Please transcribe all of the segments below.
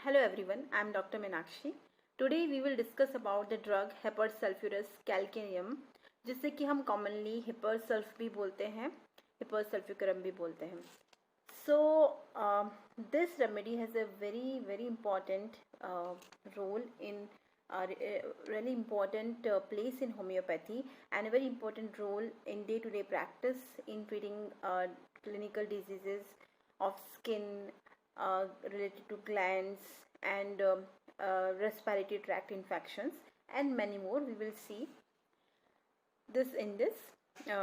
Hello everyone, I am Dr. Meenakshi. Today we will discuss about the drug hypersulfurous calcium, जिससे कि हम commonly hypersulf भी बोलते हैं, hypersulfuram भी बोलते हैं. So this remedy has a very important role in really important place in homeopathy and a very important role in day-to-day practice in treating clinical diseases of skin related to glands and respiratory tract infections and many more. We will see this in this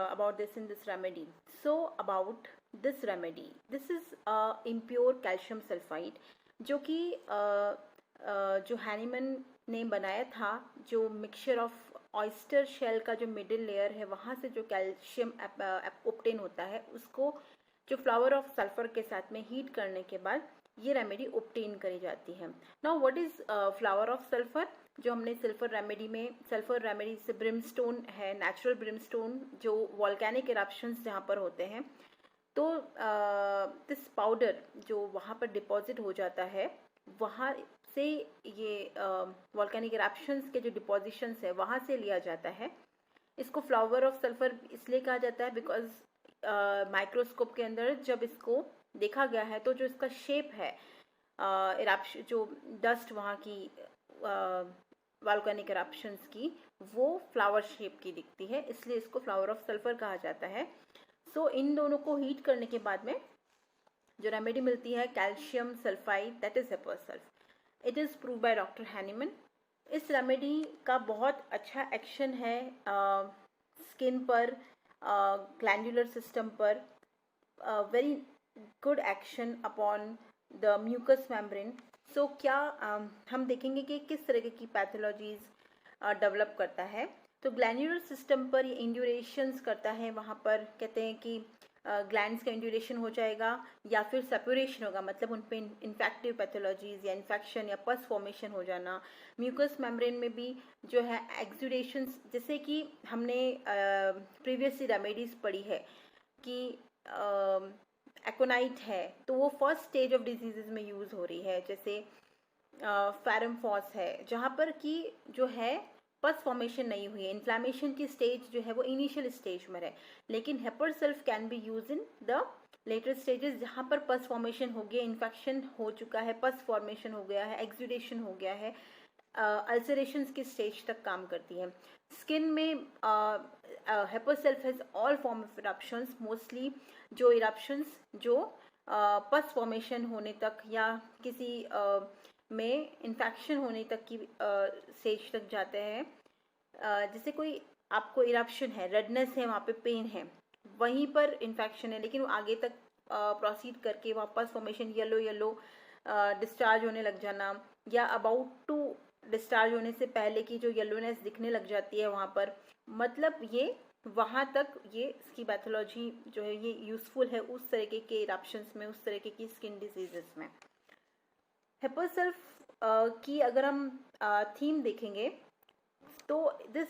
about this in this remedy. So about this remedy, this is impure calcium sulfide जो कि जो Hahnemann ने बनाया था, जो mixture of oyster shell का जो middle layer है वहाँ से जो कैल्शियम ऑब्टेन होता है उसको जो फ्लावर ऑफ सल्फर के साथ में हीट करने के बाद ये रेमेडी ऑब्टेन करी जाती है. Now what is flower of sulphur? जो हमने सल्फर रेमेडी से ब्रिमस्टोन है, नेचुरल ब्रिमस्टोन जो वॉल्केनिक इरप्शंस जहाँ पर होते हैं, तो दिस पाउडर जो वहाँ पर डिपॉजिट हो जाता है वहाँ से ये वॉल्केनिक इरप्शंस के जो डिपोजिशंस है वहाँ से लिया जाता है. इसको फ्लावर ऑफ सल्फर इसलिए कहा जाता है बिकॉज माइक्रोस्कोप के अंदर जब इसको देखा गया है तो जो इसका शेप है इरप्शन जो डस्ट वहाँ की वॉल्केनिक इरप्शंस की वो फ्लावर शेप की दिखती है, इसलिए इसको फ्लावर ऑफ सल्फर कहा जाता है. सो इन दोनों को हीट करने के बाद में जो रेमेडी मिलती है calcium sulphide, that is hepar sulph. It is prove by doctor Hahnemann. इस रेमेडी का बहुत अच्छा एक्शन है स्किन पर, ग्लैंडुलर सिस्टम पर, very good action upon the mucous membrane. So क्या हम देखेंगे कि किस तरह की पैथोलॉजीज डेवलप करता है. तो ग्लैंडुलर सिस्टम पर ये इंड्यूरेशंस करता है, वहाँ पर कहते हैं कि ग्लैंड्स का इंड्यूरेशन हो जाएगा या फिर सेपरेशन होगा, मतलब उन पे इन्फेक्टिव पैथोलॉजीज या इन्फेक्शन या पस फॉर्मेशन हो जाना. म्यूकस मेम्ब्रेन में भी जो है एक्सुडेशंस, जैसे कि हमने प्रीवियस रेमेडीज पढ़ी है कि एकोनाइट है तो वो फर्स्ट स्टेज ऑफ डिजीजेज में यूज़ हो रही है, जैसे फैरमफॉस है जहाँ पर कि जो है पस फॉर्मेशन नहीं हुई है, इन्फ्लामेशन की स्टेज जो है वो इनिशियल स्टेज में है. लेकिन hepar sulph can be use in the later stages जहाँ पर पस फॉर्मेशन हो गया, इन्फेक्शन हो चुका है, पस फॉर्मेशन हो गया है, एक्सुडेशन हो गया है, अल्सरेशंस की स्टेज तक काम करती है. स्किन में hepar sulph has all form of eruptions, mostly जो इरप्शंस जो पस फॉर्मेशन होने तक या किसी में इन्फेक्शन होने तक की स्टेज तक जाते हैं. जैसे कोई आपको इरप्शन है, रेडनेस है, वहाँ पे पेन है, वहीं पर इन्फेक्शन है लेकिन वो आगे तक प्रोसीड करके वापस फॉर्मेशन येलो डिस्चार्ज होने लग जाना, या अबाउट टू डिस्चार्ज होने से पहले की जो येलोनेस दिखने लग जाती है वहाँ पर, मतलब ये वहाँ तक ये इसकी पैथोलॉजी जो है ये यूजफुल है उस तरीके के इरप्शंस में, उस तरीके की स्किन डिजीजेस में. हेपरसल्फ की अगर हम थीम देखेंगे तो this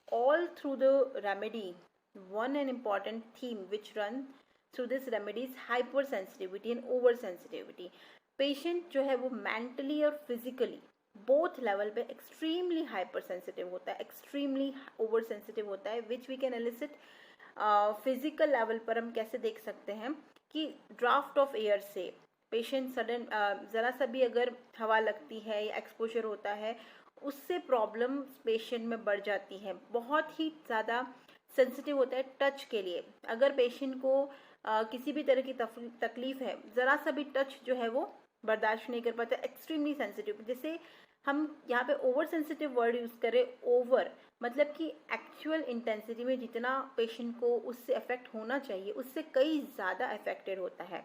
all through the remedy, one an important theme which run through this remedy is hypersensitivity and oversensitivity. Patient जो है वो मेंटली और फिजिकली बोथ लेवल पे एक्सट्रीमली हाइपर सेंसिटिव होता है, एक्सट्रीमली ओवर सेंसिटिव होता है, which we can elicit physical level पर. हम कैसे देख सकते हैं कि ड्राफ्ट ऑफ एयर से पेशेंट सडन ज़रा सा भी अगर हवा लगती है या एक्सपोजर होता है उससे प्रॉब्लम पेशेंट में बढ़ जाती है. बहुत ही ज़्यादा सेंसिटिव होता है टच के लिए. अगर पेशेंट को किसी भी तरह की तकलीफ है, ज़रा सा भी टच जो है वो बर्दाश्त नहीं कर पाता, एक्सट्रीमली सेंसिटिव. जैसे हम यहाँ पे ओवर सेंसिटिव वर्ड यूज़ करें, ओवर मतलब कि एक्चुअल इंटेंसिटी में जितना पेशेंट को उससे अफेक्ट होना चाहिए उससे कई ज़्यादा अफेक्टेड होता है.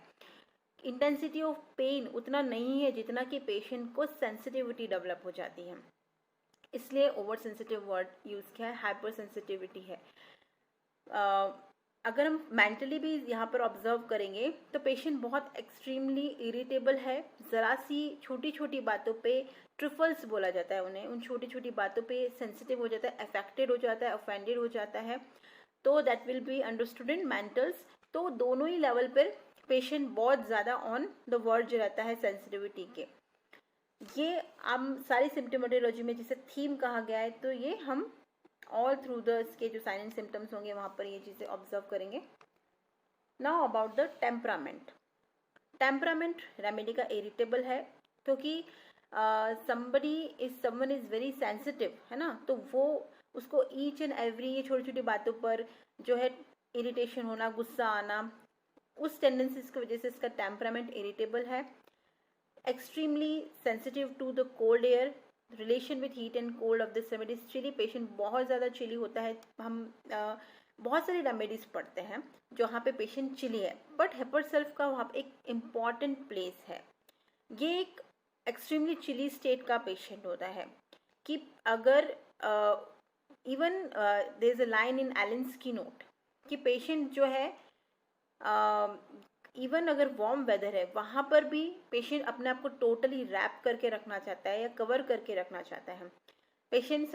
इंटेंसिटी ऑफ पेन उतना नहीं है जितना कि पेशेंट को सेंसिटिविटी डेवलप हो जाती है, इसलिए ओवर सेंसिटिव वर्ड यूज़ किया है, हाइपर सेंसिटिविटी है. अगर हम मेंटली भी यहाँ पर ऑब्जर्व करेंगे तो पेशेंट बहुत एक्सट्रीमली इरिटेबल है. ज़रा सी छोटी छोटी बातों पे ट्रिफल्स बोला जाता है उन्हें, उन छोटी छोटी बातों पे सेंसिटिव हो जाता है, अफेक्टेड हो जाता है, ऑफेंडेड हो जाता है. तो that will be understood in mentals. तो दोनों ही लेवल पर पेशेंट बहुत ज़्यादा ऑन द वर्ज रहता है सेंसिटिविटी के. ये हम सारी सिम्टोमेटोलॉजी में जिसे थीम कहा गया है, तो ये हम ऑल थ्रू द इसके जो साइन एंड सिम्टम्स होंगे वहाँ पर ये चीज़ें ऑब्जर्व करेंगे. Now about the temperament. Temperament remedy का इरिटेबल है, क्योंकि समवन इज वेरी सेंसिटिव, है ना, तो वो उसको ईच एंड एवरी ये छोटी छोटी बातों पर जो है इरिटेशन होना, गुस्सा आना, उस टेंडेंसीज की वजह से इसका टेम्परामेंट इरिटेबल है. Extremely sensitive to the cold air, relation with heat and cold of this remedies. Chilly patient बहुत ज़्यादा चिली होता है. हम बहुत सारी रेमेडीज पढ़ते हैं जहाँ पे पेशेंट चिली है, बट हेपर सेल्फ का वहाँ पे एक इम्पॉर्टेंट प्लेस है. ये एक एक्सट्रीमली चिली स्टेट का पेशेंट होता है कि अगर even there is a line in Allen's keynote कि पेशेंट जो है इवन अगर वार्म वेदर है वहाँ पर भी पेशेंट अपने आप को टोटली रैप करके रखना चाहता है या कवर करके रखना चाहता है. पेशेंट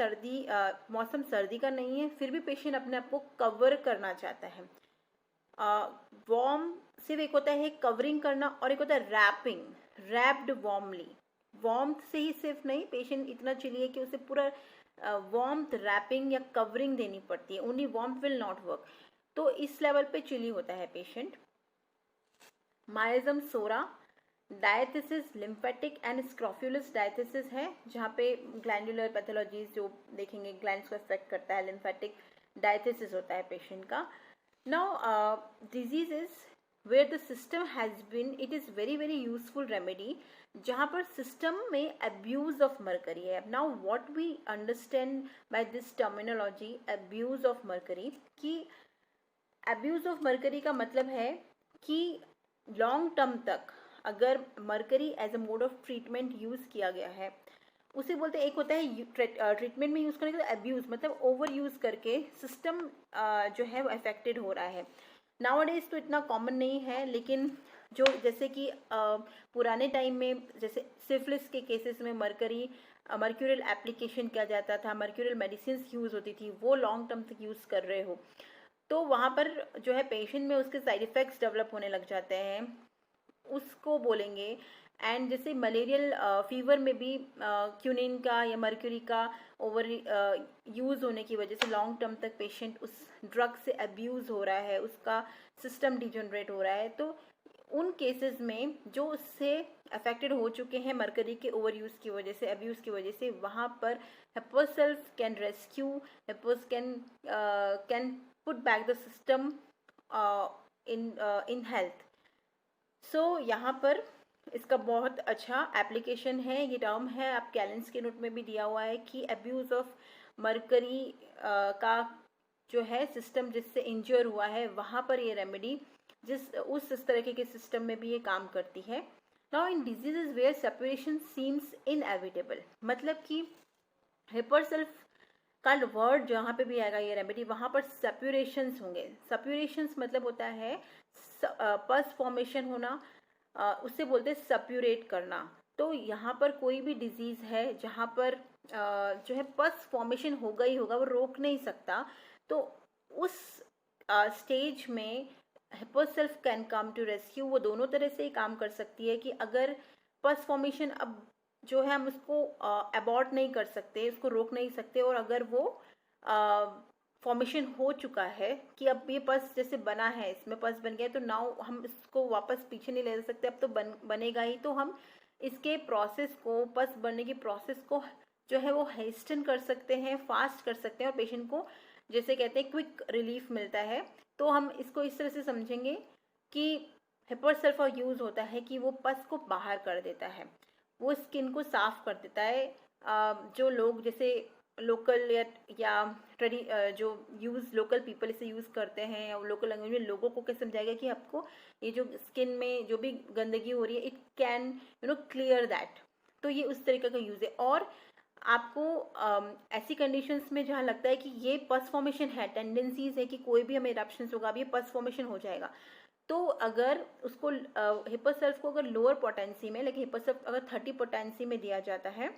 मौसम सर्दी का नहीं है, फिर भी पेशेंट अपने आप को कवर करना चाहता है. वार्म सिर्फ एक होता है कवरिंग करना और एक होता है रैपिंग, रैप्ड वार्मली. वार्मथ से ही सिर्फ नहीं, पेशेंट इतना चिली है कि उसे पूरा वार्मथ रैपिंग या कवरिंग देनी पड़ती है. Only warmth will not work. तो इस लेवल पे चिली होता है patient. Miasm psora, diathesis lymphatic and scrofulous diathesis है, जहाँ पे ग्लैंडुलर पैथोलॉजीज जो देखेंगे ग्लैंड्स को अफेक्ट करता है. लिम्फेटिक डायथिसिस होता है पेशेंट का. Now disease is where the system has been, it is very very useful remedy जहाँ पर सिस्टम में अब्यूज ऑफ मरकरी है. Now what we understand by this terminology abuse of mercury, कि abuse of mercury का मतलब है कि long term तक अगर mercury as a mode of treatment use किया गया है, उसे बोलते हैं. एक होता है ट्रीटमेंट में यूज़ करने का अब्यूज़, मतलब ओवर यूज़ करके सिस्टम जो है वो अफेक्टेड हो रहा है. नाउअडेज तो इतना कॉमन नहीं है, लेकिन जो जैसे कि पुराने टाइम में जैसे सिफिलिस के केसेस में मर्क्यूरियल एप्लीकेशन किया जाता था, मर्क्यूरियल मेडिसिन यूज़ होती थी, वो लॉन्ग टर्म तक यूज़ कर रहे हो तो वहाँ पर जो है पेशेंट में उसके साइड इफ़ेक्ट्स डेवलप होने लग जाते हैं, उसको बोलेंगे. एंड जैसे मलेरियल फीवर में भी क्यूनिन का या मर्क्यूरी का ओवर यूज़ होने की वजह से लॉन्ग टर्म तक पेशेंट उस ड्रग से अब्यूज़ हो रहा है, उसका सिस्टम डिजनरेट हो रहा है. तो उन केसेस में जो उससे अफेक्टेड हो चुके हैं मरकरी के ओवर यूज़ की वजह से, अब्यूज़ की वजह से, वहाँ पर hepar sulph can rescue, hepars can put back the system in health. So यहाँ पर इसका बहुत अच्छा एप्लीकेशन है. ये टर्म है आप कैलेंस के नोट में भी दिया हुआ है कि अब्यूज़ ऑफ मरकरी का जो है सिस्टम जिससे इंजर हुआ है, वहाँ पर ये रेमेडी इस तरह के सिस्टम में भी ये काम करती है. Now in diseases where separation seems inevitable, मतलब कि हेपर सेल्फ का वर्ड जहाँ पे भी आएगा ये रेमेडी, वहाँ पर सेप्यूरेशंस होंगे. सेप्यूरेशंस मतलब होता है पस फॉर्मेशन होना, उससे बोलते हैं सप्यूरेट करना. तो यहाँ पर कोई भी डिजीज़ है जहाँ पर जो है पस फॉर्मेशन होगा ही होगा, वो रोक नहीं सकता. तो उस स्टेज में hepar sulph can come to rescue. वो दोनों तरह से ही काम कर सकती है कि अगर पस फॉर्मेशन अब जो है हम उसको अबॉर्ट नहीं कर सकते, उसको रोक नहीं सकते, और अगर वो फॉर्मेशन हो चुका है कि अब ये पस जैसे बना है, इसमें पस बन गया, तो नाउ हम इसको वापस पीछे नहीं ले सकते, अब तो बनेगा ही. तो हम इसके प्रोसेस को, पस बनने की प्रोसेस को जो है वो हेस्टन कर सकते हैं, फास्ट कर सकते हैं, और पेशेंट को जैसे कहते हैं क्विक रिलीफ मिलता है. तो हम इसको इस तरह से समझेंगे कि हेपर सेल्फ का यूज़ होता है कि वो पस को बाहर कर देता है, वो स्किन को साफ कर देता है. जो लोग जैसे लोकल या जो लोकल पीपल इसे यूज़ करते हैं, या लोकल लैंग्वेज में लोगों को कैसे समझाएगा कि आपको ये जो स्किन में जो भी गंदगी हो रही है, इट कैन क्लियर दैट. तो ये उस तरीके का यूज़ है. और आपको ऐसी कंडीशंस में जहाँ लगता है कि ये पस फॉर्मेशन है, टेंडेंसीज है कि कोई भी हमें इरप्शंस होगा, अब ये पस फॉर्मेशन हो जाएगा, तो अगर उसको हेपर सेल्फ को अगर लोअर पोटेंसी में, लेकिन हेपर सेल्फ अगर 30 पोटेंसी में दिया जाता है,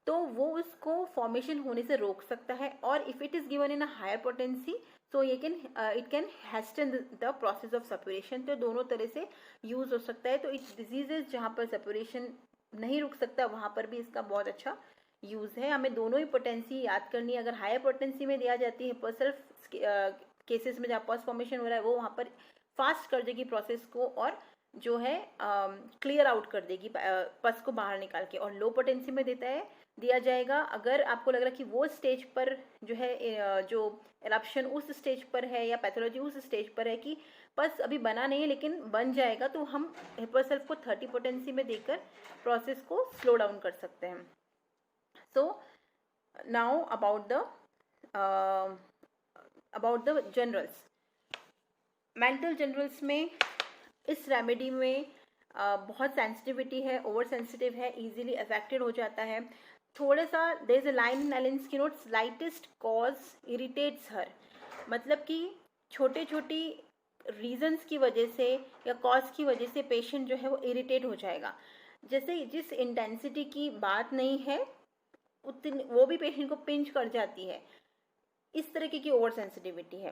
तो वो उसको फॉर्मेशन होने से रोक सकता है. और if it is given in a higher potency, so it can hasten the process of separation. तो दोनों तरह से यूज़ हो सकता है. तो इट्स डिजीजेज जहाँ पर सेपरेशन नहीं रुक सकता, वहाँ पर भी इसका बहुत अच्छा यूज़ है। हमें दोनों ही पोटेंसी याद करनी है। अगर हायर पोटेंसी में दिया जाती है हिप्पोसेल्फ केसेस में जहाँ पस फॉर्मेशन हो रहा है, वो वहाँ पर फास्ट कर देगी प्रोसेस को और जो है क्लियर आउट कर देगी पस को बाहर निकाल के। और लो पोटेंसी में दिया जाएगा अगर आपको लग रहा है कि वो स्टेज पर जो है जो एरप्शन उस स्टेज पर है या पैथोलॉजी उस स्टेज पर है कि पस अभी बना नहीं है लेकिन बन जाएगा, तो हम हिप्पोसेल्फ को 30 पोटेंसी में देकर प्रोसेस को स्लो डाउन कर सकते हैं। So now about the generals. Mental generals में इस रेमेडी में बहुत सेंसिटिविटी है, ओवर सेंसिटिव है, इजीली अफेक्टेड हो जाता है। थोड़ा सा there is a line in Allen's keynote, slightest cause irritates her, मतलब कि छोटे छोटी रीजंस की वजह से या कॉज की वजह से पेशेंट जो है वो इरिटेट हो जाएगा। जैसे जिस इंटेंसिटी की बात नहीं है उतनी वो भी पेशेंट को पिंच कर जाती है, इस तरीके की ओवर सेंसिटिविटी है।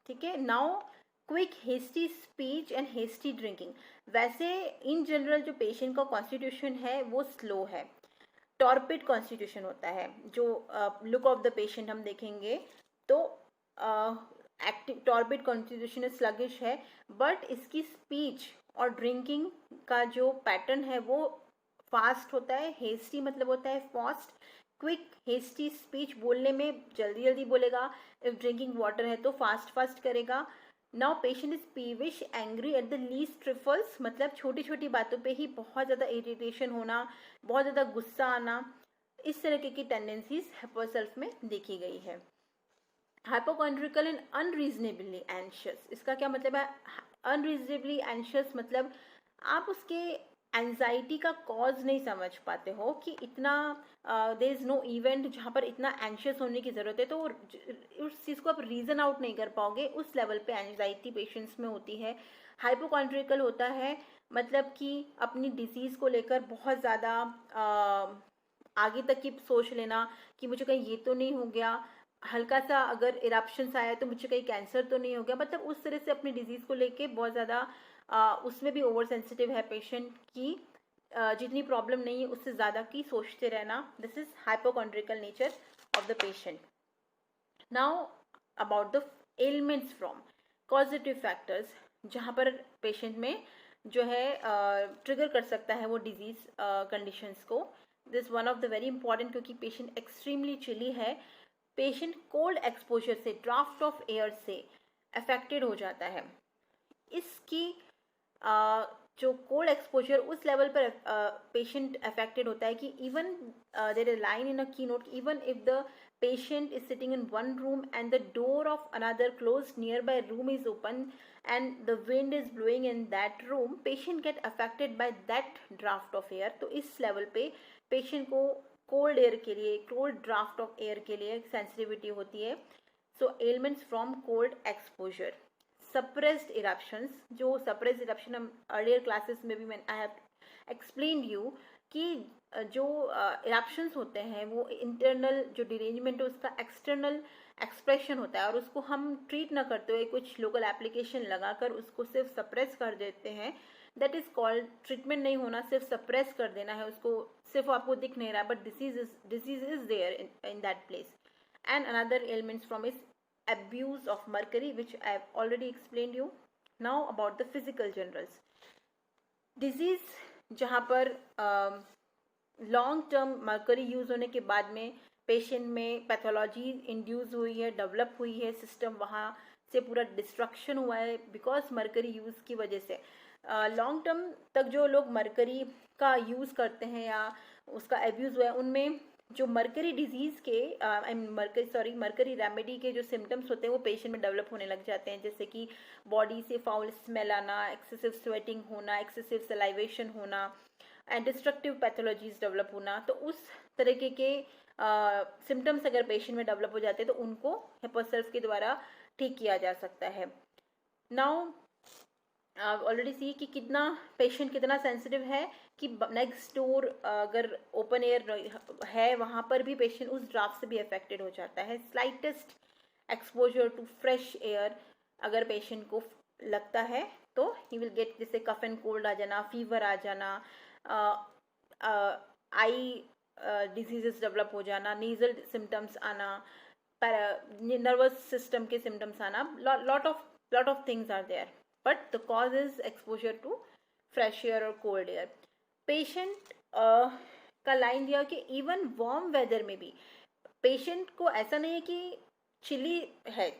ठीक है, now quick hasty speech and hasty drinking. वैसे इन जनरल जो पेशेंट का कॉन्स्टिट्यूशन है वो स्लो है, टॉर्पिड कॉन्स्टिट्यूशन होता है। जो लुक ऑफ द पेशेंट हम देखेंगे तो एक्टिव टॉर्पिड कॉन्स्टिट्यूशन स्लगिश है, बट इसकी स्पीच और ड्रिंकिंग का जो पैटर्न है वो फास्ट होता है। हेस्टी मतलब होता है फास्ट, क्विक हेस्टी स्पीच बोलने में जल्दी जल्दी बोलेगा, इफ ड्रिंकिंग वाटर है तो फास्ट फास्ट करेगा। Now patient is peevish angry at the least trifles, मतलब छोटी छोटी बातों पे ही बहुत ज़्यादा इरिटेशन होना, बहुत ज़्यादा गुस्सा आना, इस तरह की टेंडेंसीज हिप्पोसेल्फ में देखी गई है। हाइपोकॉन्ड्रिकल एंड अनरीजनेबली एंशियस, इसका क्या मतलब है? अनरीजनेबली एंशियस मतलब आप उसके एंजाइटी का कॉज नहीं समझ पाते हो कि इतना देयर इज नो इवेंट जहाँ पर इतना एंशियस होने की ज़रूरत है, तो उस चीज़ को आप रीज़न आउट नहीं कर पाओगे। उस लेवल पे एंजाइटी पेशेंट्स में होती है। हाइपोकॉन्ड्रिकल होता है मतलब कि अपनी डिजीज़ को लेकर बहुत ज़्यादा आगे तक की सोच लेना कि मुझे कहीं ये तो नहीं हो गया, हल्का सा अगर इरप्शंस आया तो मुझे कहीं कैंसर तो नहीं हो गया, मतलब उस तरह से अपनी डिजीज़ को लेके बहुत ज़्यादा उसमें भी ओवर सेंसिटिव है पेशेंट की, जितनी प्रॉब्लम नहीं है उससे ज़्यादा की सोचते रहना। This is hypochondriacal nature of the patient. Now about the elements from causative factors, जहाँ पर पेशेंट में जो है ट्रिगर कर सकता है वो डिजीज़ कंडीशंस को। This one of the very important, क्योंकि पेशेंट एक्सट्रीमली चिली है, पेशेंट कोल्ड एक्सपोजर से, ड्राफ्ट ऑफ एयर से अफेक्टेड हो जाता है। इसकी जो कोल्ड एक्सपोजर उस लेवल पर पेशेंट अफेक्टेड होता है कि even there is line in a keynote, even if the patient is sitting in one room and the door of another closed nearby room is open and the wind is blowing in that room, patient get affected by that draft of air। तो इस level पे patient को cold air के लिए, cold draft of air के लिए sensitivity होती है। So elements from cold exposure, suppressed eruptions. जो सप्रेस्ड इरप्शन हम अर्लियर क्लासेस में भी आई हैव एक्सप्लेन्ड यू कि जो इरप्शंस होते हैं वो इंटरनल जो डिरेंजमेंट है उसका एक्सटर्नल एक्सप्रेशन होता है, और उसको हम ट्रीट ना करते हुए कुछ लोकल एप्लीकेशन लगाकर उसको सिर्फ सप्रेस कर देते हैं। दैट इज कॉल्ड, ट्रीटमेंट नहीं होना, सिर्फ सप्रेस कर देना है उसको, सिर्फ आपको दिख नहीं रहा but disease is there in that place. And another elements from is abuse of mercury, which I have already explained you. Now about the physical generals. Disease जहाँ पर लॉन्ग टर्म मर्करी यूज़ होने के बाद में patient में pathology induce हुई है, develop हुई है, सिस्टम वहाँ से पूरा डिस्ट्रक्शन हुआ है बिकॉज मर्करी यूज़ की वजह से। लॉन्ग टर्म तक जो लोग मर्करी का यूज़ करते हैं या उसका एब्यूज़ हुआ है, उनमें जो मर्करी डिजीज़ के मर्करी रेमेडी के जो सिम्टम्स होते हैं वो पेशेंट में डेवलप होने लग जाते हैं, जैसे कि बॉडी से फाउल स्मेल आना, एक्सेसिव स्वेटिंग होना, एक्सेसिव सलाइवेशन होना एंड डिस्ट्रक्टिव पैथोलॉजीज डेवलप होना। तो उस तरीके के सिम्टम्स अगर पेशेंट में डेवलप हो जाते हैं तो उनको हिप्पोसेल्फ के द्वारा ठीक किया जा सकता है। नाउ ऑलरेडी सी कि कितना पेशेंट कितना सेंसिटिव है कि नेक्स्ट डोर अगर ओपन एयर है वहाँ पर भी पेशेंट उस ड्राफ्ट से भी अफेक्टेड हो जाता है। Slightest exposure to fresh air अगर पेशेंट को लगता है तो ही विल गेट, जैसे कफ एंड कोल्ड आ जाना, फीवर आ जाना, आई डिजीजेस डेवलप हो जाना, नीजल सिम्टम्स आना, नर्वस सिस्टम के सिम्टम्स आना, lot of things are there, but the cause is exposure to fresh air और cold air. पेशेंट का लाइन दिया कि इवन वार्म वेदर में भी पेशेंट को ऐसा नहीं है कि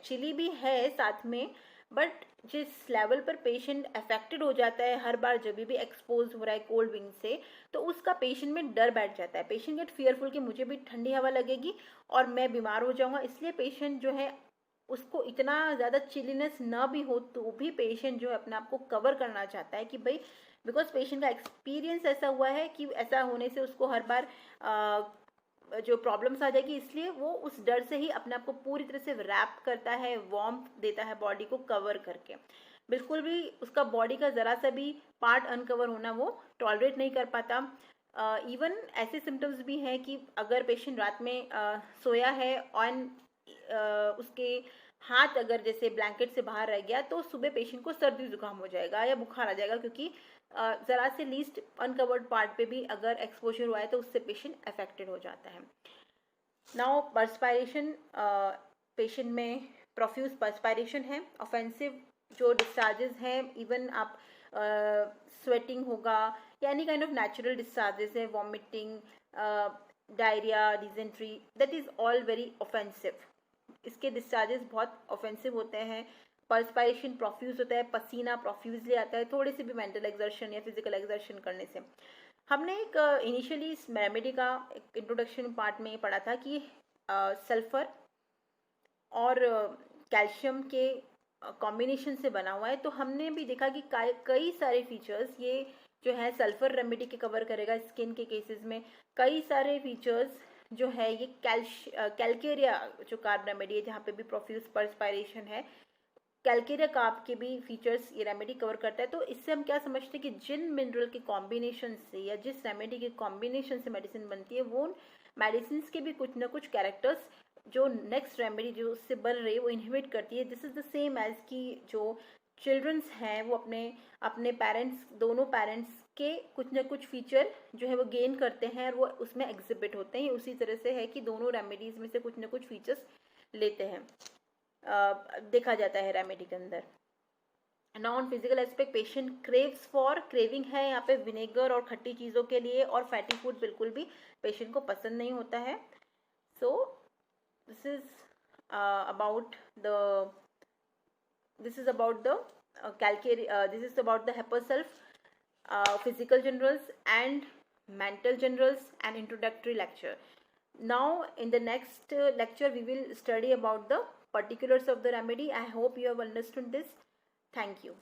चिली भी है साथ में, बट जिस लेवल पर पेशेंट अफेक्टेड हो जाता है हर बार जब भी एक्सपोज हो रहा है कोल्ड विंड से, तो उसका पेशेंट में डर बैठ जाता है. पेशेंट गेट फियरफुल कि मुझे भी ठंडी हवा लगेगी और मैं बीमार हो जाऊंगा. इसलिए पेशेंट जो है उसको इतना ज़्यादा चिलीनेस ना भी हो तो भी पेशेंट जो है अपने आप को कवर करना चाहता है कि भाई, बिकॉज पेशेंट का एक्सपीरियंस ऐसा हुआ है कि ऐसा होने से उसको हर बार जो प्रॉब्लम्स आ जाएगी, इसलिए वो उस डर से ही अपने आप को पूरी तरह से रैप करता है, वार्म देता है बॉडी को कवर करके. बिल्कुल भी उसका बॉडी का ज़रा सा भी पार्ट अनकवर होना वो टॉलरेट नहीं कर पाता. इवन ऐसे सिम्टम्स भी हैं कि अगर पेशेंट रात में सोया है और उसके हाथ अगर जैसे ब्लैंकेट से बाहर रह गया तो सुबह पेशेंट को सर्दी जुकाम हो जाएगा या बुखार आ जाएगा, क्योंकि ज़रा से लीस्ट अनकवर्ड पार्ट पे भी अगर एक्सपोजर हुआ है तो उससे पेशेंट अफेक्टेड हो जाता है. नाउ पर्सपायरेशन, पेशेंट में प्रोफ्यूज पर्सपायरेशन है, ऑफेंसिव जो डिस्चार्जेस हैं, इवन आप स्वेटिंग होगा या any kind of natural discharges है, vomiting, diarrhoea, dysentery, that is all very offensive. इसके डिस्चार्जेस बहुत ऑफेंसिव होते हैं. पर्सपायरेशन प्रोफ्यूज होता है, पसीना प्रोफ्यूजली आता है थोड़ी सी भी मेंटल एक्सर्शन या फिजिकल एक्सर्शन करने से. हमने एक इनिशियली इस रेमेडी का एक इंट्रोडक्शन पार्ट में पढ़ा था कि सल्फर और कैल्शियम के कॉम्बिनेशन से बना हुआ है. तो हमने भी देखा कि कई सारे फीचर्स ये जो है सल्फर रेमेडी के कवर करेगा. स्किन के केसेस में कई सारे फीचर्स जो है ये कैल्केरिया जो कार्ब रेमेडी है जहाँ पे भी प्रोफ्यूज पर्सपायरेशन है, कैल्केरिया कार्ब के भी फीचर्स ये रेमेडी कवर करता है. तो इससे हम क्या समझते हैं कि जिन मिनरल के कॉम्बिनेशन से या जिस रेमेडी के कॉम्बिनेशन से मेडिसिन बनती है वो मेडिसिन के भी कुछ ना कुछ कैरेक्टर्स जो नेक्स्ट रेमेडी जो उससे बन रही है वो इनहिबिट करती है. This is the same as कि जो चिल्ड्रंस हैं वो अपने पेरेंट्स, दोनों पेरेंट्स के कुछ ना कुछ फीचर जो है वो गेन करते हैं और वो उसमें एग्जिबिट होते हैं. उसी तरह से है कि दोनों रेमेडीज में से कुछ ना कुछ फीचर्स लेते हैं, देखा जाता है रेमेडी के अंदर. Non physical aspect, patient craves for, craving है यहाँ पे विनेगर और खट्टी चीज़ों के लिए, और फैटी फूड बिल्कुल भी पेशेंट को पसंद नहीं होता है. So this is about the this is about the this is about the HEPA-Sulf, physical generals and mental generals and introductory lecture. Now in the next lecture we will study about the particulars of the remedy. I hope you have understood this. Thank you.